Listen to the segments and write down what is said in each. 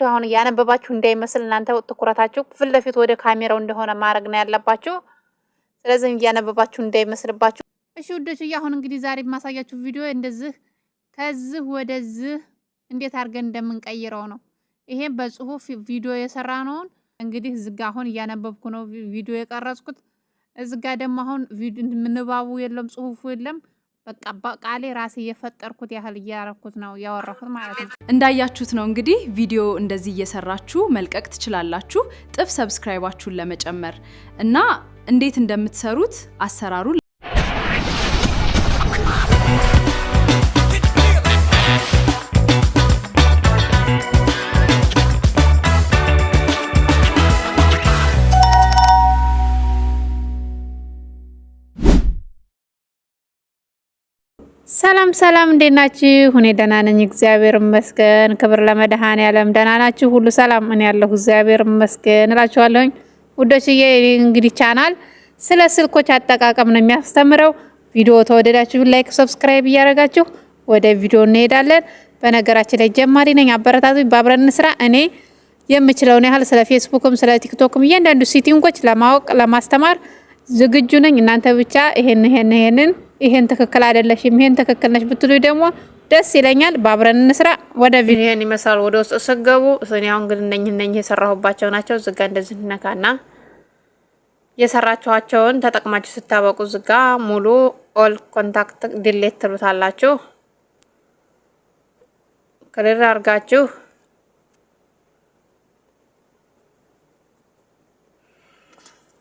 አሁን ያነበባችሁ እንዳይመስል እናንተ ትኩረታችሁ ፊት ለፊት ወደ ካሜራው እንደሆነ ማድረግ ነው ያለባችሁ። ስለዚህ ያነበባችሁ እንዳይመስልባችሁ። እሺ ውዶች አሁን እንግዲህ ዛሬ ማሳያችሁ ቪዲዮ እንደዚህ ከዚህ ወደዚህ እንዴት አድርገን እንደምንቀይረው ነው። ይሄ በጽሁፍ ቪዲዮ የሰራ ነው። እንግዲህ ዝጋ አሁን ያነበብኩ ነው ቪዲዮ የቀረጽኩት። እዝጋ ደግሞ አሁን ምንባቡ የለም ጽሁፉ የለም። በቃ በቃሌ ራሴ የፈጠርኩት ያህል ያረኩት ነው ያወራሁት ማለት ነው። እንዳያችሁት ነው እንግዲህ ቪዲዮ እንደዚህ እየሰራችሁ መልቀቅ ትችላላችሁ። ጥፍ ሰብስክራይባችሁን ለመጨመር እና እንዴት እንደምትሰሩት አሰራሩ ሰላም ሰላም እንዴት ናችሁ? እኔ ደህና ነኝ እግዚአብሔር ይመስገን። ክብር ለመድኃኔዓለም። ደህና ናችሁ? ሁሉ ሰላም? እኔ ያለሁ እግዚአብሔር ይመስገን እላችኋለሁ። ውዶችዬ እንግዲህ ቻናል ስለ ስልኮች አጠቃቀም ነው የሚያስተምረው። ቪዲዮ ተወደዳችሁ ላይክ ሰብስክራይብ እያደረጋችሁ ወደ ቪዲዮ እንሄዳለን። በነገራችን ላይ ጀማሪ ነኝ፣ አበረታቱኝ፣ ባብረን እንስራ። እኔ የምችለውን ያህል ስለ ፌስቡክም ስለ ቲክቶክም እያንዳንዱ ሴቲንጎች ለማወቅ ለማስተማር ዝግጁ ነኝ። እናንተ ብቻ ይሄን ትክክል አይደለሽም ይሄን ትክክል ነሽ ብትሉ ደግሞ ደስ ይለኛል። ባብረን እንስራ። ወደ ቪዲዮ ይሄን ይመስላል። ወደ ውስጥ ሰገቡ እኔ አሁን ግን እነኝ የሰራሁባቸው ናቸው። ዝጋ እንደዚህ ነካና የሰራችኋቸውን ተጠቅማችሁ ስታበቁ ዝጋ ሙሉ ኦል ኮንታክት ዲሌት ትሉታላችሁ። ክሊር አርጋችሁ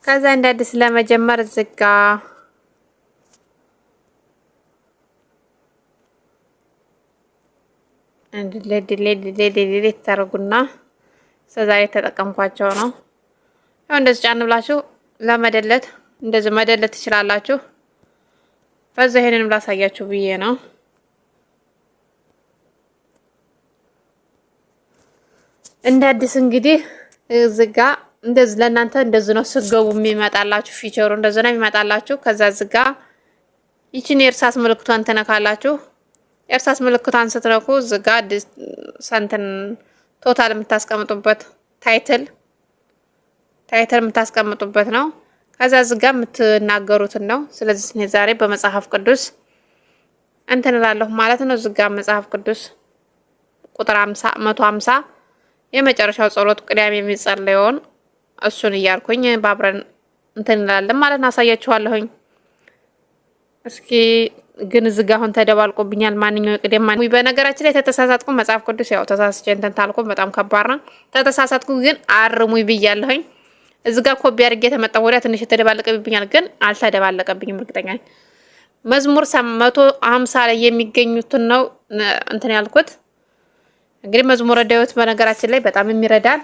ከዛ እንደ አዲስ ለመጀመር ዝጋ አንድ ለዲሌት ታረጉና ስለዚህ ተጠቀምኳቸው ነው። ያው እንደዚህ ጫን ብላችሁ ለመደለት እንደዚህ መደለት ትችላላችሁ። በዛ ይሄንንም ላሳያችሁ ብዬ ነው። እንደ አዲስ እንግዲህ ዝጋ እንደዚህ ለእናንተ እንደዚህ ነው ስገቡ የሚመጣላችሁ ፊቸሩ እንደዚህ ነው የሚመጣላችሁ። ከዛ ዝጋ ይቺን የእርሳስ ምልክቷን ተነካላችሁ። የእርሳስ ምልክቷን ስትነኩ ዝጋ ሰንተን ቶታል የምታስቀምጡበት ታይትል የምታስቀምጡበት ነው። ከዛ ዝጋ የምትናገሩትን ነው። ስለዚህ ዛሬ በመጽሐፍ ቅዱስ እንትን እላለሁ ማለት ነው። ዝጋ መጽሐፍ ቅዱስ ቁጥር 150 የመጨረሻው ጸሎት ቅዳሜ የሚጸለየውን እሱን እያልኩኝ ባብረን እንትን እንላለን ማለት ነው። አሳያችኋለሁኝ። እስኪ ግን ዝጋ አሁን ተደባልቆብኛል። ማንኛው ቅደም በነገራችን ላይ ተተሳሳትኩ መጽሐፍ ቅዱስ ያው ተሳስቼ እንትን ታልኩ በጣም ከባድ ነው። ተተሳሳትኩ ግን አርሙኝ ብያለሁኝ። እዚህ ጋር ኮፒ አድርጌ ተመጣው ወዲያ ትንሽ ተደባለቀብኛል፣ ግን አልተደባለቀብኝም እርግጠኛ ነኝ። መዝሙር 150 ላይ የሚገኙትን ነው እንትን ያልኩት። እንግዲህ መዝሙረ ዳዊት በነገራችን ላይ በጣም የሚረዳል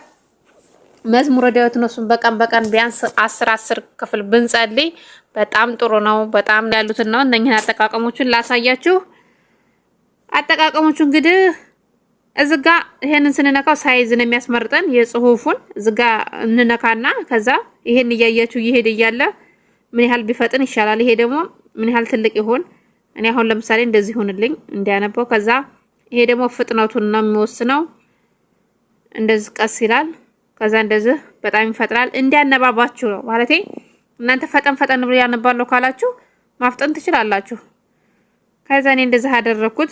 መዝሙረ ዳዊት ነው። እሱን በቀን ቢያንስ 10 ክፍል ብንጸልይ በጣም ጥሩ ነው። በጣም ያሉትን ነው እነኚህን አጠቃቀሞቹን ላሳያችሁ። አጠቃቀሞቹ እንግዲህ እዚህ ጋር ይሄንን ስንነካው ሳይዝ ነው የሚያስመርጠን የጽሁፉን እዚህ ጋር እንነካና ከዛ ይሄን እያያችሁ ይሄድ እያለ ምን ያህል ቢፈጥን ይሻላል፣ ይሄ ደግሞ ምን ያህል ትልቅ ይሆን። እኔ አሁን ለምሳሌ እንደዚህ ሆንልኝ እንዲያነበው። ከዛ ይሄ ደግሞ ፍጥነቱን ነው የሚወስነው። እንደዚህ ቀስ ይላል። ከዛ እንደዚህ በጣም ይፈጥናል። እንዲያነባባችሁ ነው ማለቴ። እናንተ ፈጠን ብሎ ያነባለው ካላችሁ ማፍጠን ትችላላችሁ። ከዛ እኔ እንደዚህ አደረኩት።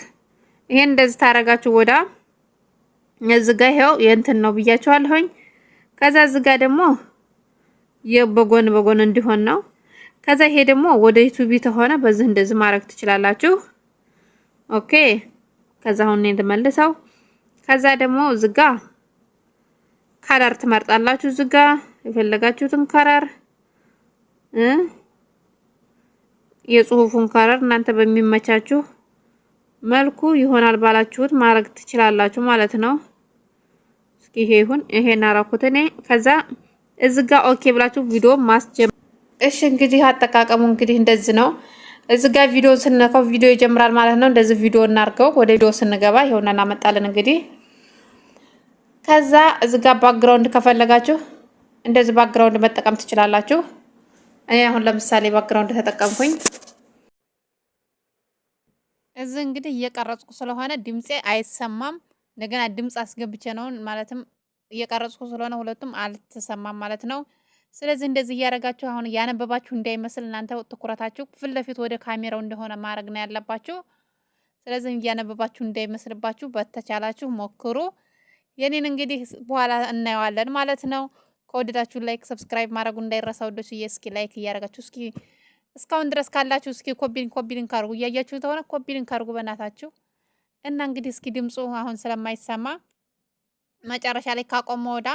ይሄን እንደዚህ ታረጋችሁ ወዳ እዚህ ጋር ይሄው የእንትን ነው ብያችኋለሁኝ። ከዛ እዚህ ጋር ደግሞ በጎን እንዲሆን ነው። ከዛ ይሄ ደግሞ ወደ ዩቲዩብ ተሆነ በዚህ እንደዚህ ማድረግ ትችላላችሁ። ኦኬ። ከዛ አሁን እኔ ተመልሰው ከዛ ደግሞ እዚህ ጋር ከለር ትመርጣላችሁ። እዚህ ጋር የፈለጋችሁትን ከለር የጽሁፉን ከለር እናንተ በሚመቻችሁ መልኩ ይሆናል ባላችሁት ማድረግ ትችላላችሁ ማለት ነው። እስኪ ይሄ ይሁን። ይሄን አራኩት እኔ። ከዛ እዚህ ጋር ኦኬ ብላችሁ ቪዲዮ ማስጀመር። እሺ እንግዲህ አጠቃቀሙ እንግዲህ እንደዚህ ነው። እዚህ ጋር ቪዲዮ ስንነካው ቪዲዮ ይጀምራል ማለት ነው። እንደዚህ ቪዲዮ እናርገው። ወደ ቪዲዮ ስንገባ ይሄውና እናመጣለን እንግዲህ። ከዛ እዚህ ጋር ባክግራውንድ ከፈለጋችሁ እንደዚህ ባክግራውንድ መጠቀም ትችላላችሁ። እኔ አሁን ለምሳሌ ባክግራውንድ ተጠቀምኩኝ። እዚህ እንግዲህ እየቀረጽኩ ስለሆነ ድምጼ አይሰማም። እንደገና ድምጽ አስገብቼ ነው ማለትም እየቀረጽኩ ስለሆነ ሁለቱም አልተሰማም ማለት ነው። ስለዚህ እንደዚህ እያደረጋችሁ አሁን እያነበባችሁ እንዳይመስል እናንተ ትኩረታችሁ ፊት ለፊት ወደ ካሜራው እንደሆነ ማድረግ ነው ያለባችሁ። ስለዚህ እያነበባችሁ እንዳይመስልባችሁ በተቻላችሁ ሞክሩ። የኔን እንግዲህ በኋላ እናየዋለን ማለት ነው። ከወደዳችሁ ላይክ፣ ሰብስክራይብ ማድረጉ እንዳይረሳ ወዶች። እስኪ ላይክ እያደረጋችሁ እስኪ እስካሁን ድረስ ካላችሁ እስኪ ኮፒ ሊንክ አድርጉ። እያያችሁ ተሆነ ኮፒ ሊንክ አድርጉ በእናታችሁ። እና እንግዲህ እስኪ ድምፁ አሁን ስለማይሰማ መጨረሻ ላይ ካቆመ ወዳ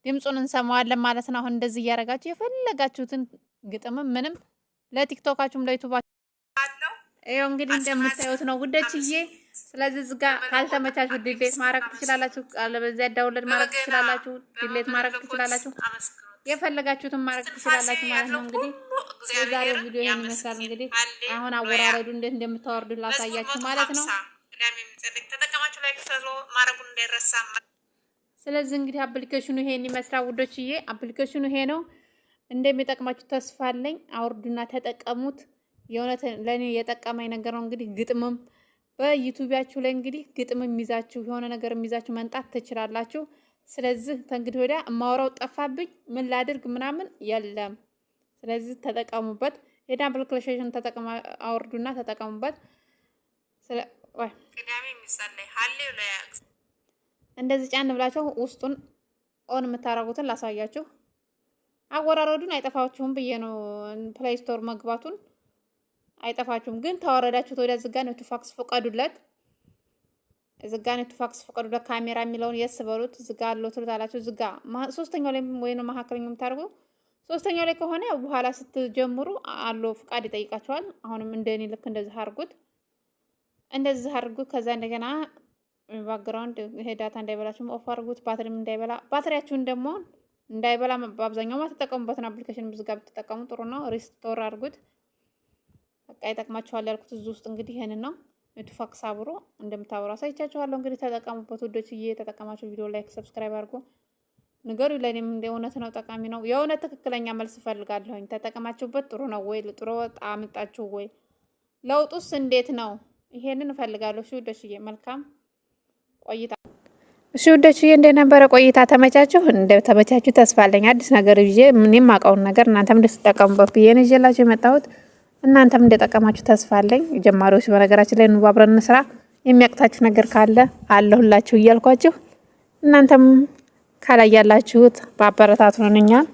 ድምፁን እንሰማዋለን ማለት ነው። አሁን እንደዚህ እያደረጋችሁ የፈለጋችሁትን ግጥምም ምንም ለቲክቶካችሁም ለዩቲዩባችሁ ይኸው እንግዲህ እንደምታዩት ነው ውዶችዬ። ስለዚህ እዚህ ጋር ካልተመቻችሁ ዲሌት ማድረግ ትችላላችሁ፣ አለበለዚያ ዳውንሎድ ማድረግ ትችላላችሁ፣ ዲሌት ማድረግ ትችላላችሁ፣ የፈለጋችሁትን ማድረግ ትችላላችሁ ማለት ነው። እንግዲህ የዛሬው ቪዲዮ ይሄን ይመስላል። እንግዲህ አሁን አወራረዱ እንዴት እንደምታወርዱ ላሳያችሁ ማለት ነው። ተጠቀማችሁ ላይክ ማድረጉ እንዳይረሳ። ስለዚህ እንግዲህ አፕሊኬሽኑ ይሄን ይመስላል ውዶችዬ። አፕሊኬሽኑ ይሄ ነው። እንደሚጠቅማችሁ ተስፋ አለኝ። አውርዱና ተጠቀሙት። የእውነት ለኔ የጠቀመኝ ነገር ነው። እንግዲህ ግጥምም በዩቲዩባችሁ ላይ እንግዲህ ግጥምም ይዛችሁ የሆነ ነገር ይዛችሁ መንጣት ትችላላችሁ። ስለዚህ ከእንግዲህ ወዲያ ማውራው ጠፋብኝ ምን ላድርግ ምናምን የለም። ስለዚህ ተጠቀሙበት። ሄዳ አፕሊኬሽን አውርዱና ተጠቀሙበት። ቅዳሜ የሚጸለይ ሀሌው ላይ እንደዚህ ጫን ብላችሁ ውስጡን ኦን የምታረጉትን ላሳያችሁ። አወራረዱን አይጠፋችሁም ብዬ ነው። ፕሌይ ስቶር መግባቱን አይጠፋችሁም፣ ግን ተወረዳችሁት ወደ ዝጋ ነው ቱፋክስ ፈቀዱለት። ዝጋ ነው ቱፋክስ ፈቀዱለት። ካሜራ የሚለውን የስ በሉት። ዝጋ አለው ትሉታላችሁ። ዝጋ ሶስተኛው ላይ ወይንም መሀከለኛው የምታርጉ ሶስተኛው ላይ ከሆነ በኋላ ስትጀምሩ አለው ፍቃድ ይጠይቃችኋል። አሁንም እንደኔ ልክ እንደዚህ አድርጉት። እንደዚህ አድርጉት። ከዛ እንደገና ባክግራውንድ ይሄ ዳታ እንዳይበላችሁ ኦፍ አድርጉት። ባትሪም እንዳይበላ ባትሪያችሁን ደግሞ እንዳይበላ በአብዛኛው ማትጠቀሙበትን አፕሊኬሽን ብዙ ጋር ብትጠቀሙ ጥሩ ነው። ሪስቶር አድርጉት። በቃ ይጠቅማችኋል ያልኩት እዚህ ውስጥ እንግዲህ ይሄንን ነው። ቱፋክስ አብሮ እንደምታወራ አሳይቻችኋለሁ። እንግዲህ ተጠቀሙበት ውዶች። የተጠቀማችሁ ቪዲዮ ላይክ፣ ሰብስክራይብ አድርጉ። ንገሩ ለኔም እንደ እውነት ነው ጠቃሚ ነው። የእውነት ትክክለኛ መልስ ፈልጋለሁኝ። ተጠቀማችሁበት ጥሩ ነው ወይ? ጥሩ አመጣችሁ ወይ? ለውጡስ እንዴት ነው? ይሄንን እፈልጋለሁ። እሺ ውዶችዬ መልካም ቆይታ። እሺ ውዶችዬ እንደነበረ ቆይታ ተመቻችሁ? እንደተመቻችሁ ተስፋ አለኝ። አዲስ ነገር ይዤ ምንም አውቀውን ነገር እናንተም እንድትጠቀሙበት ብዬ ነው ይዤላችሁ የመጣሁት። እናንተም እንደጠቀማችሁ ተስፋ አለኝ። ጀማሪዎች በነገራችን ላይ ኑ አብረን እንስራ። የሚያቅታችሁ ነገር ካለ አለሁላችሁ እያልኳችሁ እናንተም ካላይ ያላችሁት በአበረታቱን። እኛን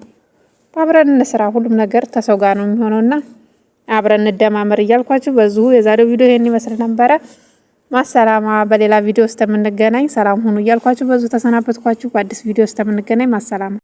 አብረን እንስራ። ሁሉም ነገር ተሰው ጋር ነው የሚሆነውና አብረን እንደማመር እያልኳችሁ በዚሁ የዛሬው ቪዲዮ ይሄን ይመስል ነበረ። ማሰላማ። በሌላ ቪዲዮ ውስጥ የምንገናኝ ሰላም ሁኑ እያልኳችሁ በዚሁ ተሰናበትኳችሁ። በአዲስ ቪዲዮ ውስጥ የምንገናኝ ማሰላማ።